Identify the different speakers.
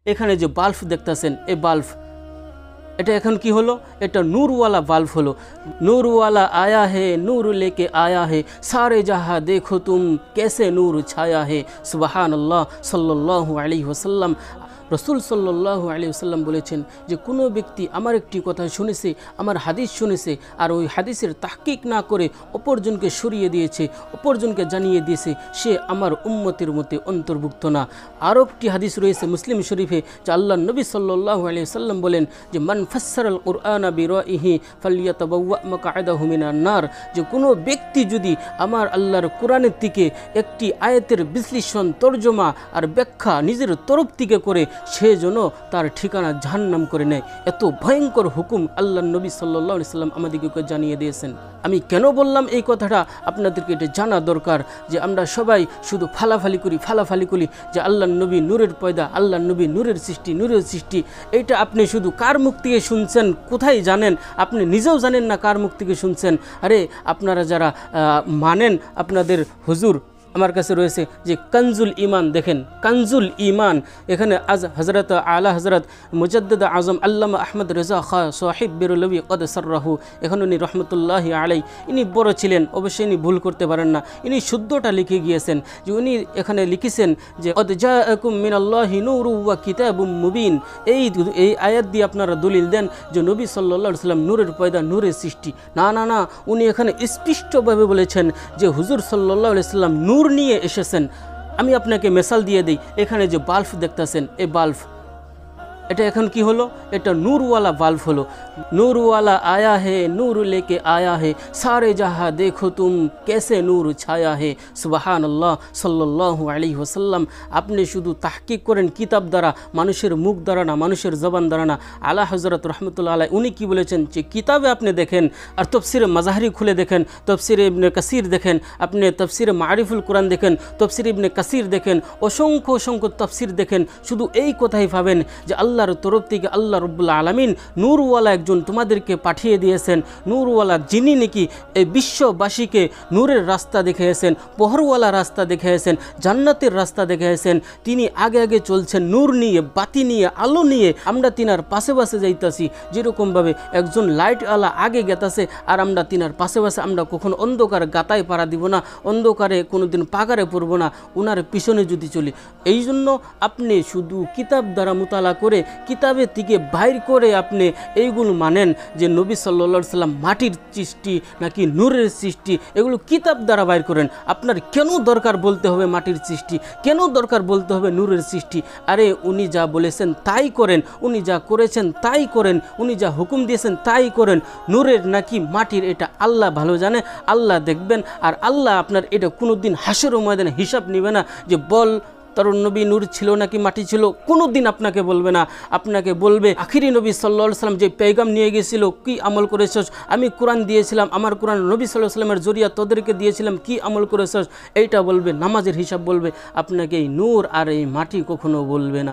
Speaker 1: এখানে যে বাল্ব দেখতেছেন এই বাল্ব এটা এখন কি হলো এটা নূরওয়ালা বাল্ব হলো নূরওয়ালা আয়া হে নূর লেকে আয়া হে সারে জাহা দেখো তুম कैसे নূর ছায়া হে সুবহানাল্লাহ সাল্লাল্লাহু আলাইহি ওয়াসাল্লাম রসুল সাল্লাল্লাহু আলাইহি ওয়াসাল্লাম বলেছেন যে কোনো ব্যক্তি আমার একটি কথা শুনেছে আমার হাদিস শুনেছে আর ওই হাদিসের তাহকিক না করে অপরজনকে সরিয়ে দিয়েছে অপরজনকে জানিয়ে দিয়েছে সে আমার উম্মতের মধ্যে অন্তর্ভুক্ত না। আরও একটি হাদিস রয়েছে মুসলিম শরীফে যে আল্লাহ নবী সাল্লাল্লাহু আলাইহি ওয়াসাল্লাম বলেন যে মান ফাসসারাল কুরআনা বিরাইহি ফালইয়াতাবাওয়া মাকআদাহু মিনান নার, যে কোনো ব্যক্তি যদি আমার আল্লাহর কোরআনের দিকে একটি আয়াতের বিশ্লেষণ তর্জমা আর ব্যাখ্যা নিজের তরফ থেকে করে সে যেন তার ঠিকানা জাহান্নাম করে নেয়। এত ভয়ঙ্কর হুকুম আল্লাহ নবী সাল্লাল্লাহু আলাইহি সাল্লাম আমাদেরকে জানিয়ে দিয়েছেন। আমি কেন বললাম এই কথাটা আপনাদেরকে এটা জানা দরকার যে আমরা সবাই শুধু ফালাফালি করি যে আল্লাহ নবী নূরের পয়দা, আল্লাহ নবী নূরের সৃষ্টি। এইটা আপনি শুধু কার মুখ থেকে শুনছেন কোথায় জানেন? আপনি নিজেও জানেন না কার মুখ থেকে শুনছেন। আরে আপনারা যারা মানেন আপনাদের হুজুর আমার কাছে রয়েছে যে কানজুল ইমান, দেখেন কানজুল ইমান, এখানে আজ হজরত আলা হজরত মুজাদ্দিদ আজম আল্লামা আহমদ রেজা খা সাহিব বেরুলবি কদ সর্রাহু, এখন উনি রহমতুল্লাহি আলাই, ইনি বড় ছিলেন, অবশ্যই ইনি ভুল করতে পারেন না, ইনি শুদ্ধটা লিখে গিয়েছেন যে উনি এখানে লিখেছেন যে কদ জাআকুম মিনাল্লাহি নূরু ওয়া কিতাবুম মুবিন। এই আয়াত দিয়ে আপনারা দলিল দেন যে নবী সাল্লাল্লাহু আলাইহি সাল্লাম নূরের পয়দা, নূরের সৃষ্টি। না, উনি এখানে স্পষ্টভাবে বলেছেন যে হুজুর সাল্লাল্লাহু আলাইহি সাল্লাম নূর নিয়ে এসেছেন। আমি আপনাকে মিসাল দিয়ে দিই, এখানে যে বাল্ব দেখতেছেন এই বাল্ব এটা এখন কি হলো এটা নূরওয়ালা বাল্ব হলো নূরওয়ালা আয়া হে নূর লেকে আয়া হে সারে জাহা দেখো তুম कैसे নূর ছায়া হে সুবহানাল্লাহ সাল্লাল্লাহু আলাইহি ওয়াসাল্লাম। আপনি শুধু তাহকিক করেন কিতাব দ্বারা, মানুষের মুখ দ্বারা না, মানুষের জবান দ্বারা না। আলা হযরত রাহমাতুল্লাহ আলাইহি উনি কি বলেছেন যে কিতাবে আপনি দেখেন আর তফসিরে মাজাহিরি খুলে দেখেন, তফসিরে ইবনে কাসির দেখেন, আপনি তফসিরে মারিফুল কোরআন দেখেন, তফসির ইবনে কাসির দেখেন, অসংখ্য তফসির দেখেন, শুধু এই কথাই ভাবেন যে আল্লাহর তরফ থেকে আল্লাহ রাব্বুল আলামিন নূরওয়ালা একজন তোমাদেরকে পাঠিয়ে দিয়েছেন, নূরওয়ালা যিনি নাকি এই বিশ্ববাসীকে নূরের রাস্তা দেখিয়েছেন, পহরওয়ালা রাস্তা দেখিয়েছেন, জান্নাতের রাস্তা দেখিয়েছেন। তিনি আগে চলছেন নূর নিয়ে, বাতি নিয়ে, আলো নিয়ে। আমরা তিনার পাশে যাইতাছি, যেরকমভাবে একজন লাইটওয়ালা আগে গেতাছে আর আমরা তিনার পাশে আমরা কখনো অন্ধকার গাতায় পাড়া দিব না, অন্ধকারে কোনোদিন পাগারে পড়ব না, ওনার পিছনে যদি চলি। এই জন্য আপনি শুধু কিতাব দ্বারা মোতালা করে কিতাবের থেকে বাইর করে আপনি এইগুলো মানেন যে নবী সাল্লাল্লাহু আলাইহি সাল্লাম মাটির সৃষ্টি নাকি নূরের সৃষ্টি, এগুলো কিতাব দ্বারা বাইর করেন। আপনার কেন দরকার বলতে হবে মাটির সৃষ্টি, কেন দরকার বলতে হবে নূরের সৃষ্টি? আরে উনি যা বলেছেন তাই করেন, উনি যা করেছেন তাই করেন, উনি যা হুকুম দিয়েছেন তাই করেন। নূরের নাকি মাটির এটা আল্লাহ ভালো জানে, আল্লাহ দেখবেন। আর আল্লাহ আপনার এটা কোনোদিন হাসরের ময়দানে হিসাব নেবে না যে বল তার নবী নূর ছিল নাকি মাটি ছিল, কোনো দিন আপনাকে বলবে না। আপনাকে বলবে আখিরি নবী সাল্লাল্লাহু আলাইহি সাল্লাম যে পেগাম নিয়ে গেছিল কি আমল করেছস, আমি কোরআন দিয়েছিলাম, আমার কোরআন নবী সাল্লাল্লাহু আলাইহি সাল্লামের জরিয়া তোদেরকে দিয়েছিলাম, কি আমল করেছস, এইটা বলবে, নামাজের হিসাব বলবে। আপনাকে এই নূর আর এই মাটি কখনো বলবে না।